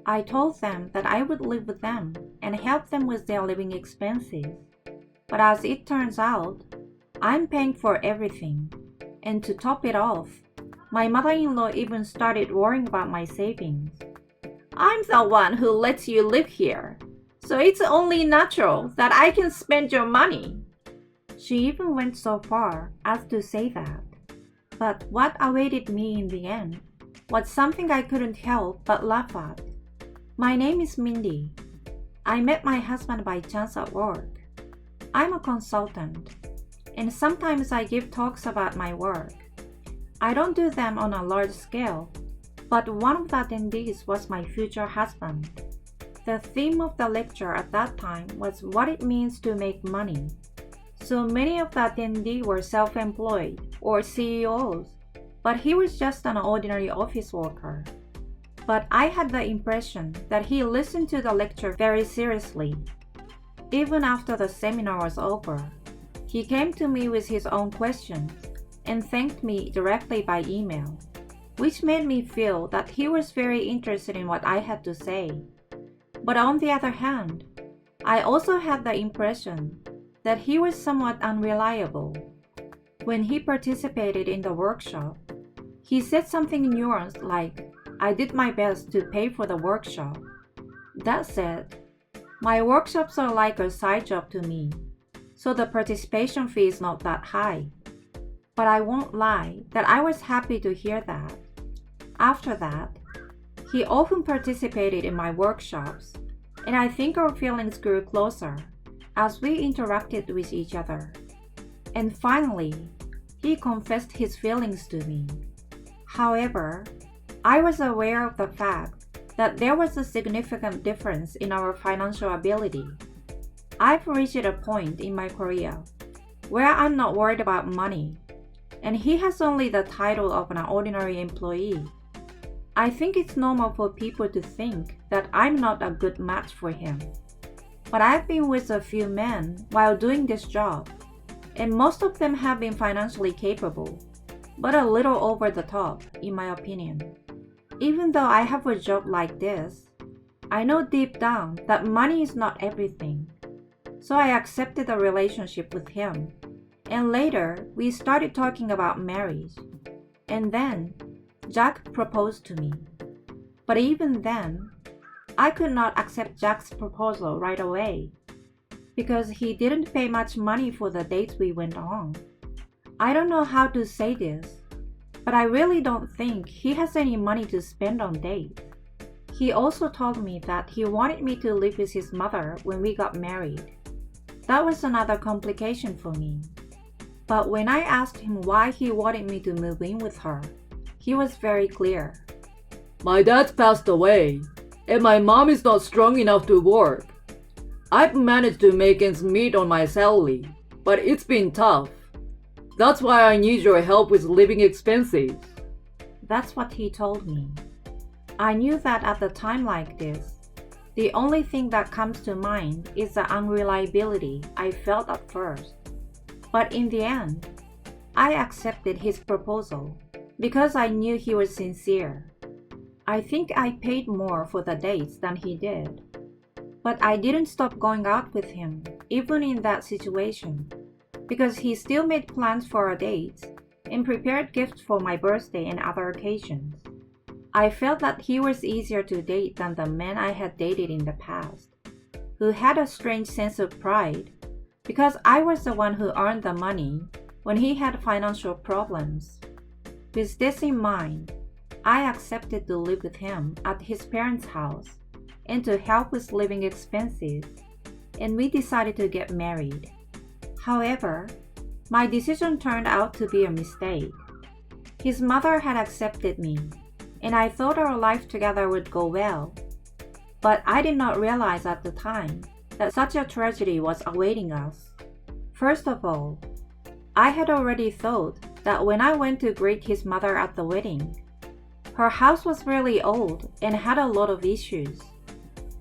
I told them that I would live with them and help them with their living expenses. But as it turns out, I'm paying for everything. And to top it off, my mother-in-law even started worrying about my savings. I'm the one who lets you live here, so it's only natural that I can spend your money. She even went so far as to say that. But what awaited me in the end was something I couldn't help but laugh at. My name is Mindy. I met my husband by chance at work. I'm a consultant, and sometimes I give talks about my work. I don't do them on a large scale, but one of the attendees was my future husband. The theme of the lecture at that time was what it means to make money. So many of the attendees were self-employed or CEOs, but he was just an ordinary office worker. But I had the impression that he listened to the lecture very seriously. Even after the seminar was over, he came to me with his own questions and thanked me directly by email, which made me feel that he was very interested in what I had to say. But on the other hand, I also had the impression that he was somewhat unreliable. When he participated in the workshop, he said something nuanced like, "I did my best to pay for the workshop." That said, my workshops are like a side job to me, so the participation fee is not that high. But I won't lie that I was happy to hear that. After that, he often participated in my workshops, and I think our feelings grew closer as we interacted with each other. And finally, he confessed his feelings to me. However, I was aware of the fact that there was a significant difference in our financial ability. I've reached a point in my career where I'm not worried about money, and he has only the title of an ordinary employee. I think it's normal for people to think that I'm not a good match for him. But I've been with a few men while doing this job, and most of them have been financially capable, but a little over the top, in my opinion. Even though I have a job like this, I know deep down that money is not everything. So I accepted a relationship with him, and later we started talking about marriage. And then Jack proposed to me. But even then, I could not accept Jack's proposal right away because he didn't pay much money for the dates we went on. I don't know how to say this, but I really don't think he has any money to spend on dates. He also told me that he wanted me to live with his mother when we got married. That was another complication for me. But when I asked him why he wanted me to move in with her, he was very clear. My dad passed away, and my mom is not strong enough to work. I've managed to make ends meet on my salary, but it's been tough. That's why I need your help with living expenses. That's what he told me. I knew that at a time like this, the only thing that comes to mind is the unreliability I felt at first. But in the end, I accepted his proposal because I knew he was sincere. I think I paid more for the dates than he did. But I didn't stop going out with him, even in that situation, because he still made plans for our dates and prepared gifts for my birthday and other occasions. I felt that he was easier to date than the men I had dated in the past, who had a strange sense of pride, because I was the one who earned the money when he had financial problems. With this in mind, I accepted to live with him at his parents' house and to help with living expenses, and we decided to get married. However, my decision turned out to be a mistake. His mother had accepted me, and I thought our life together would go well. But I did not realize at the time that such a tragedy was awaiting us. First of all, I had already thought that when I went to greet his mother at the wedding, her house was really old and had a lot of issues.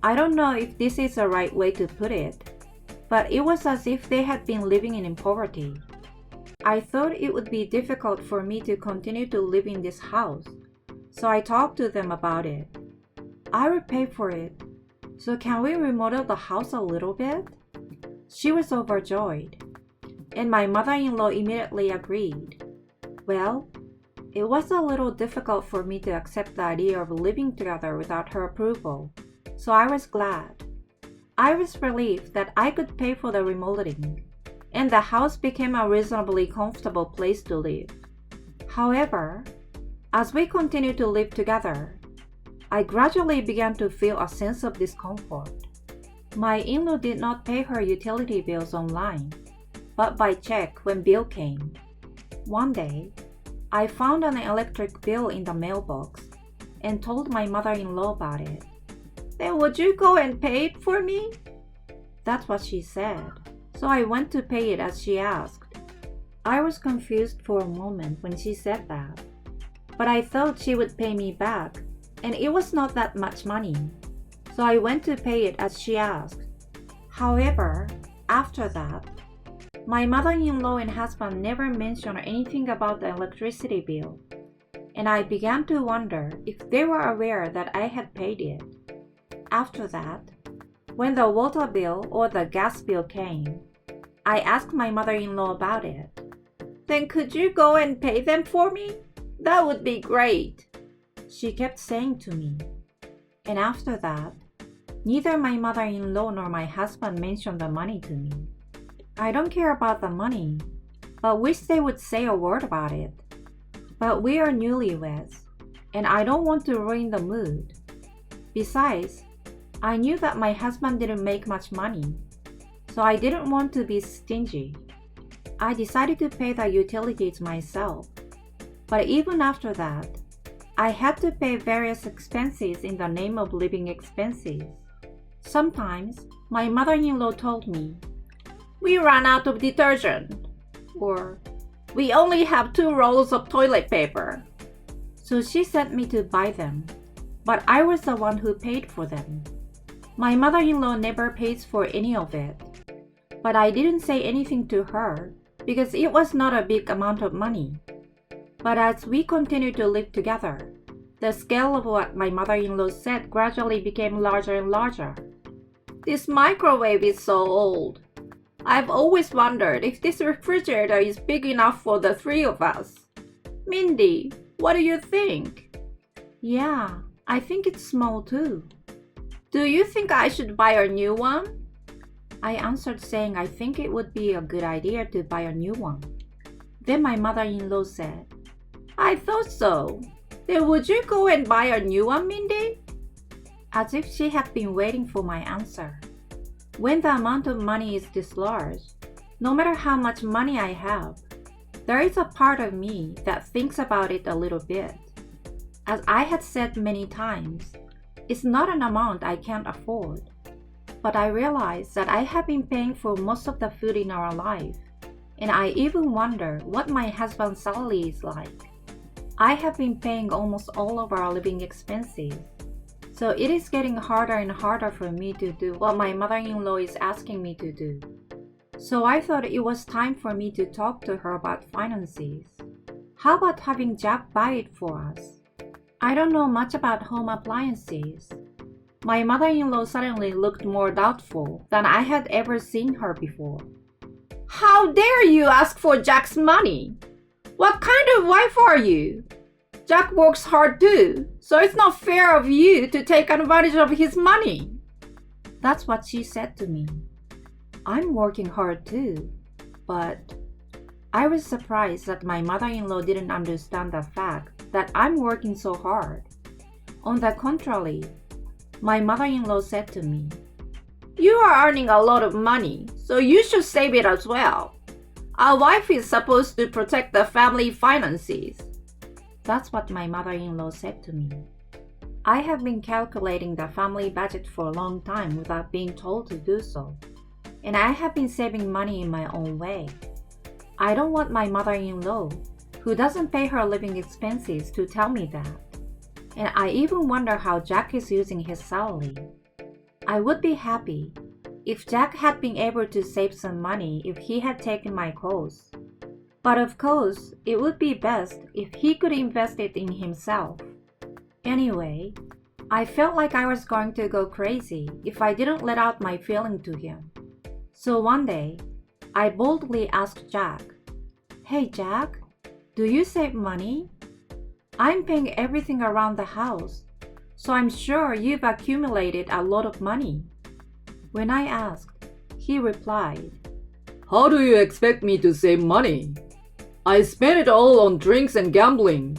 I don't know if this is the right way to put it, but it was as if they had been living in poverty. I thought it would be difficult for me to continue to live in this house, so I talked to them about it. I will pay for it. So can we remodel the house a little bit? She was overjoyed, and my mother-in-law immediately agreed. Well, it was a little difficult for me to accept the idea of living together without her approval, so I was glad. I was relieved that I could pay for the remodeling, and the house became a reasonably comfortable place to live. However, as we continued to live together, I gradually began to feel a sense of discomfort. My in-law did not pay her utility bills online, but by check when bill came. One day, I found an electric bill in the mailbox and told my mother-in-law about it. Then would you go and pay it for me? That's what she said, so I went to pay it as she asked. I was confused for a moment when she said that, but I thought she would pay me back, and it was not that much money, so I went to pay it as she asked. However, after that, my mother-in-law and husband never mentioned anything about the electricity bill, and I began to wonder if they were aware that I had paid it. After that, when the water bill or the gas bill came, I asked my mother-in-law about it. Then could you go and pay them for me? That would be great, she kept saying to me. And after that, neither my mother-in-law nor my husband mentioned the money to me. I don't care about the money, but wish they would say a word about it. But we are newlyweds, and I don't want to ruin the mood. Besides, I knew that my husband didn't make much money, so I didn't want to be stingy. I decided to pay the utilities myself, but even after that, I had to pay various expenses in the name of living expenses. Sometimes, my mother-in-law told me, "We ran out of detergent," or "We only have 2 rolls of toilet paper." So she sent me to buy them, but I was the one who paid for them. My mother-in-law never pays for any of it, but I didn't say anything to her because it was not a big amount of money. But as we continued to live together, the scale of what my mother-in-law said gradually became larger and larger. "This microwave is so old. I've always wondered if this refrigerator is big enough for the 3 of us. Mindy, what do you think?" "Yeah, I think it's small too." "Do you think I should buy a new one?" I answered saying I think it would be a good idea to buy a new one. Then my mother-in-law said, "I thought so. Then would you go and buy a new one, Mindy?" As if she had been waiting for my answer. When the amount of money is this large, no matter how much money I have, there is a part of me that thinks about it a little bit. As I had said many times, it's not an amount I can't afford. But I realize that I have been paying for most of the food in our life, and I even wonder what my husband's salary is like. I have been paying almost all of our living expenses, so it is getting harder and harder for me to do what my mother-in-law is asking me to do. So I thought it was time for me to talk to her about finances. How about having Jack buy it for us? I don't know much about home appliances. My mother-in-law suddenly looked more doubtful than I had ever seen her before. "How dare you ask for Jack's money? What kind of wife are you? Jack works hard too, so it's not fair of you to take advantage of his money." That's what she said to me. I'm working hard too, but I was surprised that my mother-in-law didn't understand the fact that I'm working so hard. On the contrary, my mother-in-law said to me, "You are earning a lot of money, so you should save it as well. A wife is supposed to protect the family finances." That's what my mother-in-law said to me. I have been calculating the family budget for a long time without being told to do so, and I have been saving money in my own way. I don't want my mother-in-law, who doesn't pay her living expenses, to tell me that. And I even wonder how Jack is using his salary. I would be happy if Jack had been able to save some money if he had taken my course. But of course, it would be best if he could invest it in himself. Anyway, I felt like I was going to go crazy if I didn't let out my feeling to him. So one day, I boldly asked Jack, "Hey Jack, do you save money? I'm paying everything around the house, so I'm sure you've accumulated a lot of money." When I asked, he replied, "How do you expect me to save money? I spend it all on drinks and gambling.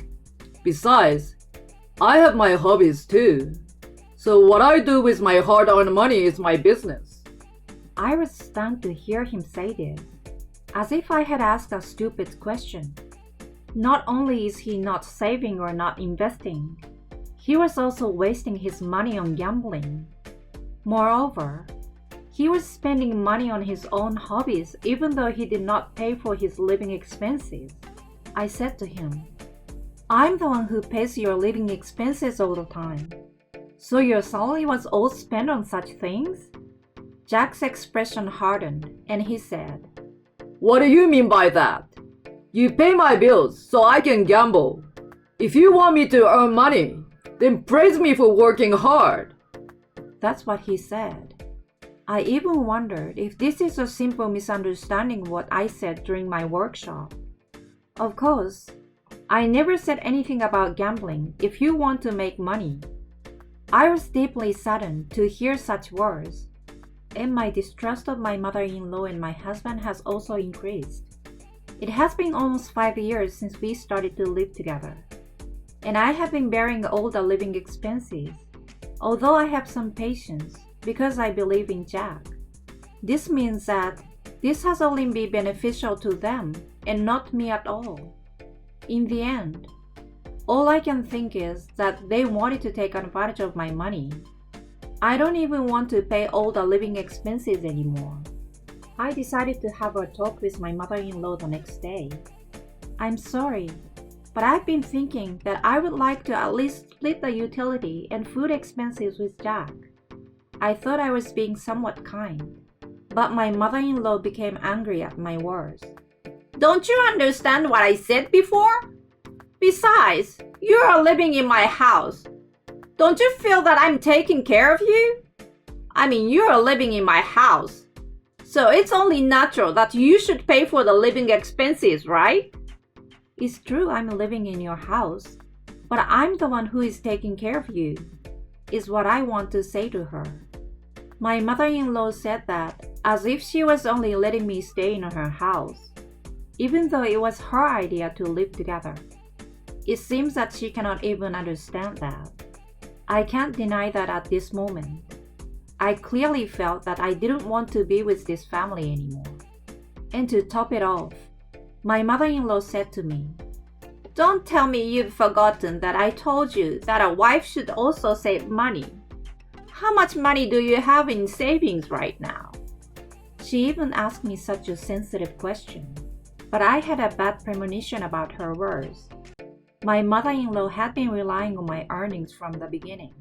Besides, I have my hobbies too. So what I do with my hard-earned money is my business." I was stunned to hear him say this, as if I had asked a stupid question. Not only is he not saving or not investing, he was also wasting his money on gambling. Moreover, he was spending money on his own hobbies even though he did not pay for his living expenses. I said to him, "I'm the one who pays your living expenses all the time. So your salary was all spent on such things?" Jack's expression hardened and he said, "What do you mean by that? You pay my bills so I can gamble. If you want me to earn money, then praise me for working hard." That's what he said. I even wondered if this is a simple misunderstanding of what I said during my workshop. Of course, I never said anything about gambling if you want to make money. I was deeply saddened to hear such words, and my distrust of my mother-in-law and my husband has also increased. It has been almost 5 years since we started to live together, and I have been bearing all the living expenses, although I have some patience because I believe in Jack. This means that this has only been beneficial to them and not me at all. In the end, all I can think is that they wanted to take advantage of my money. I don't even want to pay all the living expenses anymore. I decided to have a talk with my mother-in-law the next day. "I'm sorry, but I've been thinking that I would like to at least split the utility and food expenses with Jack." I thought I was being somewhat kind, but my mother-in-law became angry at my words. "Don't you understand what I said before? Besides, you are living in my house. Don't you feel that I'm taking care of you? I mean, you are living in my house, so it's only natural that you should pay for the living expenses, right?" "It's true I'm living in your house, but I'm the one who is taking care of you," is what I want to say to her. My mother-in-law said that as if she was only letting me stay in her house, even though it was her idea to live together. It seems that she cannot even understand that. I can't deny that at this moment. I clearly felt that I didn't want to be with this family anymore. And to top it off, my mother-in-law said to me, "Don't tell me you've forgotten that I told you that a wife should also save money. How much money do you have in savings right now?" She even asked me such a sensitive question, but I had a bad premonition about her words. My mother-in-law had been relying on my earnings from the beginning.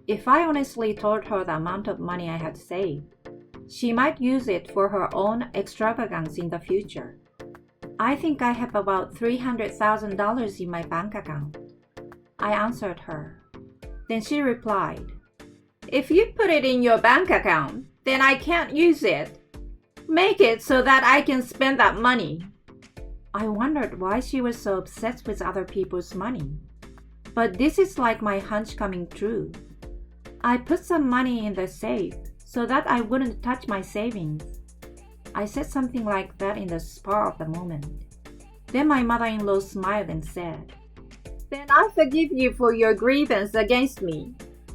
If I honestly told her the amount of money I had saved, she might use it for her own extravagance in the future. "I think I have about $300,000 in my bank account," I answered her. Then she replied, "If you put it in your bank account, then I can't use it. Make it so that I can spend that money." I wondered why she was so obsessed with other people's money. But this is like my hunch coming true. I put some money in the safe so that I wouldn't touch my savings. I said something like that in the spur of the moment. Then my mother-in-law smiled and said, "Then I forgive you for your grievance against me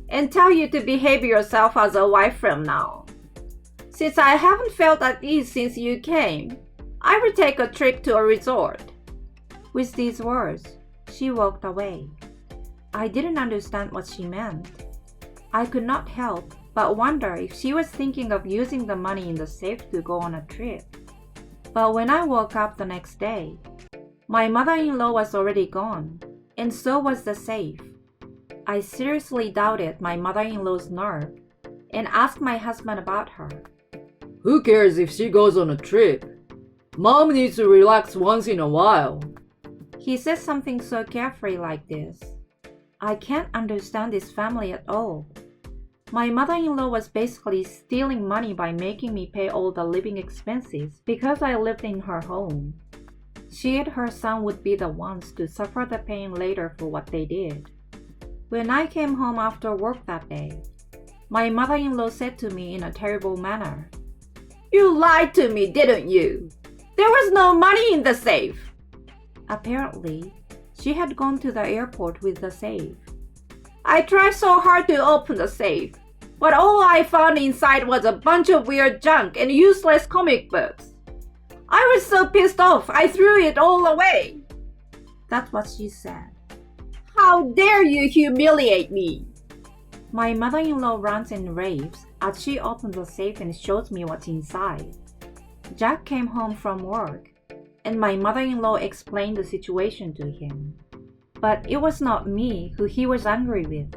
and tell you to behave yourself as a wife from now. Since I haven't felt at ease since you came, I will take a trip to a resort." With these words, she walked away. I didn't understand what she meant. I could not help but wonder if she was thinking of using the money in the safe to go on a trip. But when I woke up the next day, my mother-in-law was already gone, and so was the safe. I seriously doubted my mother-in-law's nerve and asked my husband about her. "Who cares if she goes on a trip? Mom needs to relax once in a while." He said something so carefree like this. I can't understand this family at all. My mother-in-law was basically stealing money by making me pay all the living expenses because I lived in her home. She and her son would be the ones to suffer the pain later for what they did. When I came home after work that day, my mother-in-law said to me in a terrible manner, "You lied to me, didn't you? There was no money in the safe." Apparently, she had gone to the airport with the safe. "I tried so hard to open the safe, but all I found inside was a bunch of weird junk and useless comic books. I was so pissed off, I threw it all away." That's what she said. "How dare you humiliate me!" My mother-in-law rants and raves as she opens the safe and shows me what's inside. Jack came home from work, and my mother-in-law explained the situation to him. But it was not me who he was angry with,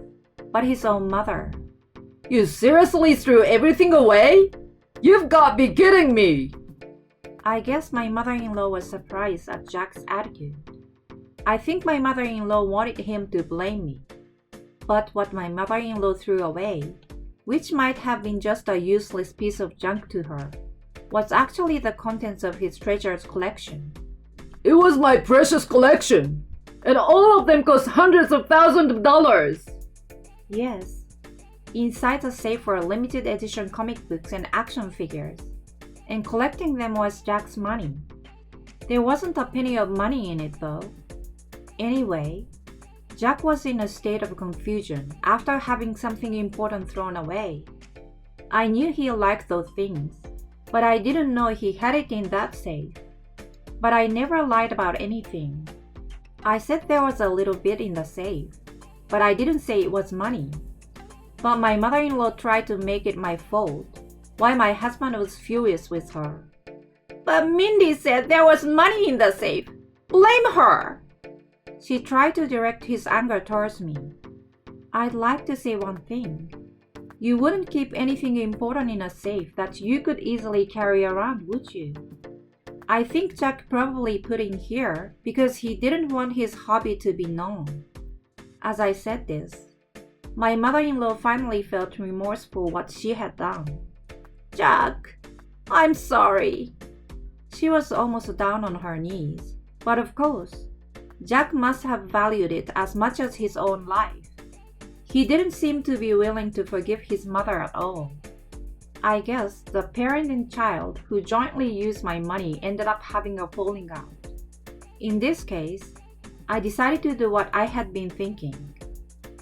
but his own mother. "You seriously threw everything away? You've got to be kidding me!" I guess my mother-in-law was surprised at Jack's attitude. I think my mother-in-law wanted him to blame me. But what my mother-in-law threw away, which might have been just a useless piece of junk to her, was actually the contents of his treasured collection. "It was my precious collection, and all of them cost hundreds of thousands of dollars." Yes. Inside the safe were limited edition comic books and action figures, and collecting them was Jack's money. There wasn't a penny of money in it though. Anyway, Jack was in a state of confusion after having something important thrown away. I knew he liked those things, but I didn't know he had it in that safe. But I never lied about anything. I said there was a little bit in the safe, but I didn't say it was money. But my mother-in-law tried to make it my fault, while my husband was furious with her. "But Mindy said there was money in the safe. Blame her!" She tried to direct his anger towards me. I'd like to say one thing. You wouldn't keep anything important in a safe that you could easily carry around, would you? I think Jack probably put it in here because he didn't want his hobby to be known. As I said this, my mother-in-law finally felt remorse for what she had done. "Jack, I'm sorry." She was almost down on her knees, but of course, Jack must have valued it as much as his own life. He didn't seem to be willing to forgive his mother at all. I guess the parent and child who jointly used my money ended up having a falling out. In this case, I decided to do what I had been thinking.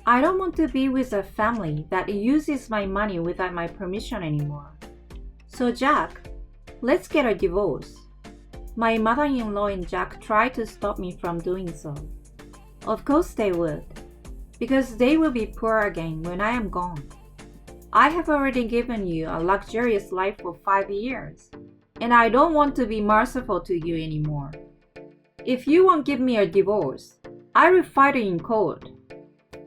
I don't want to be with a family that uses my money without my permission anymore. So Jack, let's get a divorce. My mother-in-law and Jack tried to stop me from doing so. Of course they would, because they will be poor again when I am gone. I have already given you a luxurious life for 5 years, and I don't want to be merciful to you anymore. If you won't give me a divorce, I will fight it in court.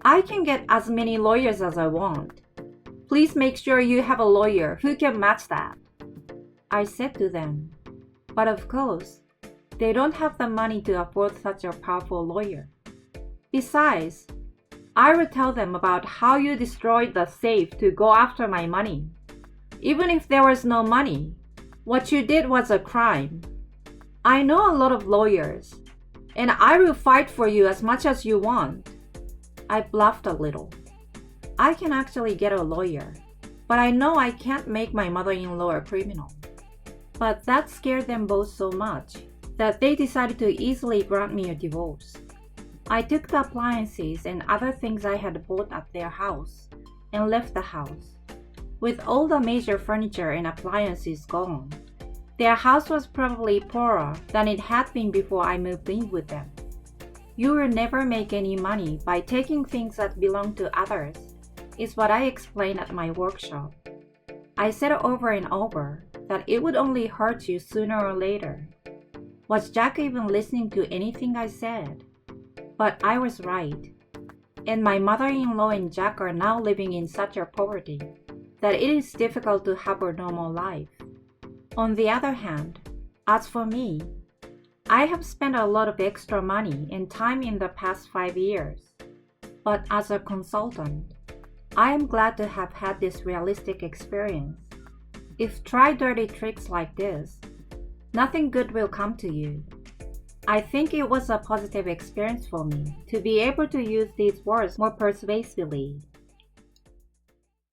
I can get as many lawyers as I want. Please make sure you have a lawyer who can match that. I said to them. But of course, they don't have the money to afford such a powerful lawyer. Besides, I will tell them about how you destroyed the safe to go after my money. Even if there was no money, what you did was a crime. I know a lot of lawyers, and I will fight for you as much as you want. I bluffed a little. I can actually get a lawyer, but I know I can't make my mother-in-law a criminal. But that scared them both so much that they decided to easily grant me a divorce. I took the appliances and other things I had bought at their house and left the house. With all the major furniture and appliances gone, their house was probably poorer than it had been before I moved in with them. You will never make any money by taking things that belong to others, is what I explained at my workshop. I said over and over that it would only hurt you sooner or later. Was Jack even listening to anything I said? But I was right. And my mother-in-law and Jack are now living in such a poverty that it is difficult to have a normal life. On the other hand, as for me, I have spent a lot of extra money and time in the past 5 years. But as a consultant, I am glad to have had this realistic experience. If try dirty tricks like this, nothing good will come to you. I think it was a positive experience for me to be able to use these words more persuasively.